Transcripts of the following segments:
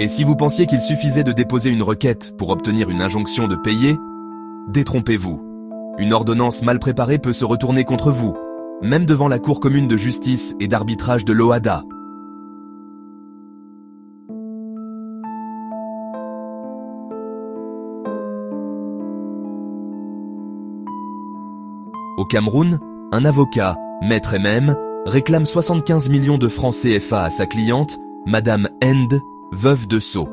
Et si vous pensiez qu'il suffisait de déposer une requête pour obtenir une injonction de payer, détrompez-vous. Une ordonnance mal préparée peut se retourner contre vous, même devant la Cour commune de justice et d'arbitrage de l'OHADA. Au Cameroun, un avocat, Maître MM, réclame 75 millions de francs CFA à sa cliente, Madame End, veuve de Sceaux.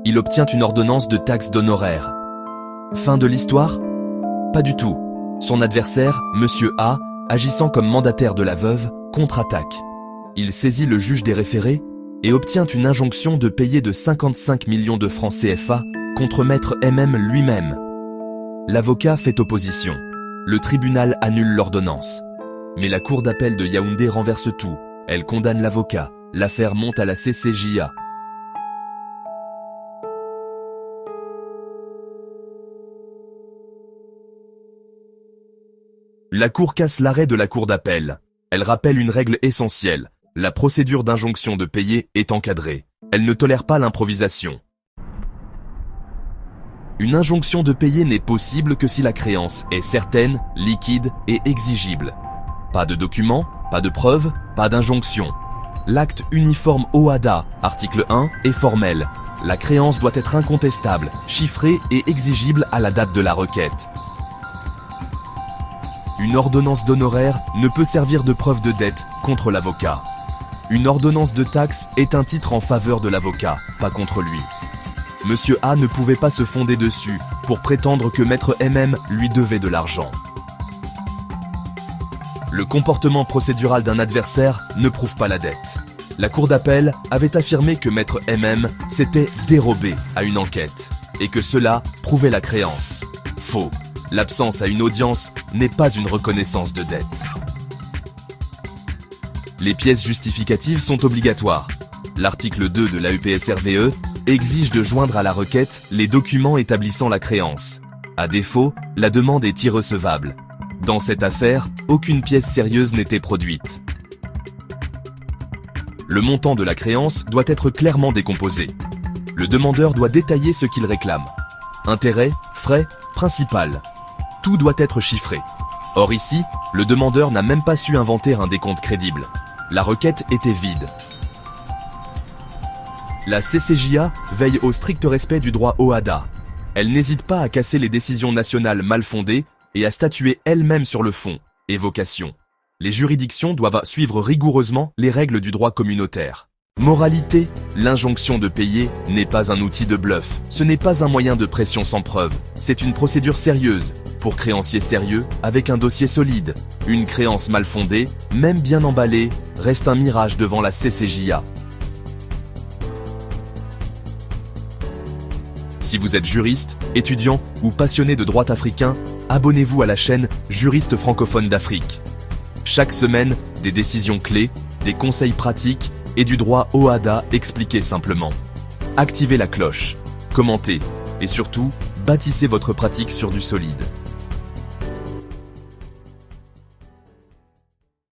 Il obtient une ordonnance de taxe d'honoraires. Fin de l'histoire? Pas du tout. Son adversaire, Monsieur A, agissant comme mandataire de la veuve, contre-attaque. Il saisit le juge des référés et obtient une injonction de payer de 55 millions de francs CFA contre Maître MM lui-même. L'avocat fait opposition. Le tribunal annule l'ordonnance. Mais la cour d'appel de Yaoundé renverse tout. Elle condamne l'avocat. L'affaire monte à la CCJA. La cour casse l'arrêt de la cour d'appel. Elle rappelle une règle essentielle. La procédure d'injonction de payer est encadrée. Elle ne tolère pas l'improvisation. Une injonction de payer n'est possible que si la créance est certaine, liquide et exigible. Pas de documents, pas de preuves, pas d'injonction. L'acte uniforme OHADA, article 1, est formel. La créance doit être incontestable, chiffrée et exigible à la date de la requête. Une ordonnance d'honoraires ne peut servir de preuve de dette contre l'avocat. Une ordonnance de taxe est un titre en faveur de l'avocat, pas contre lui. Monsieur A ne pouvait pas se fonder dessus pour prétendre que Maître MM lui devait de l'argent. Le comportement procédural d'un adversaire ne prouve pas la dette. La cour d'appel avait affirmé que Maître MM s'était dérobé à une enquête et que cela prouvait la créance. Faux. L'absence à une audience n'est pas une reconnaissance de dette. Les pièces justificatives sont obligatoires. L'article 2 de l'AEPSRVE exige de joindre à la requête les documents établissant la créance. À défaut, la demande est irrecevable. Dans cette affaire, aucune pièce sérieuse n'était produite. Le montant de la créance doit être clairement décomposé. Le demandeur doit détailler ce qu'il réclame. Intérêts, frais, principal. Tout doit être chiffré. Or ici, le demandeur n'a même pas su inventer un décompte crédible. La requête était vide. La CCJA veille au strict respect du droit OHADA. Elle n'hésite pas à casser les décisions nationales mal fondées et à statuer elle-même sur le fond, évocation. Les juridictions doivent suivre rigoureusement les règles du droit communautaire. Moralité, l'injonction de payer n'est pas un outil de bluff, ce n'est pas un moyen de pression sans preuve, c'est une procédure sérieuse, pour créanciers sérieux, avec un dossier solide. Une créance mal fondée, même bien emballée, reste un mirage devant la CCJA. Si vous êtes juriste, étudiant ou passionné de droit africain, abonnez-vous à la chaîne Juristes francophones d'Afrique. Chaque semaine, des décisions clés, des conseils pratiques et du droit OHADA expliqué simplement. Activez la cloche, commentez et surtout, bâtissez votre pratique sur du solide.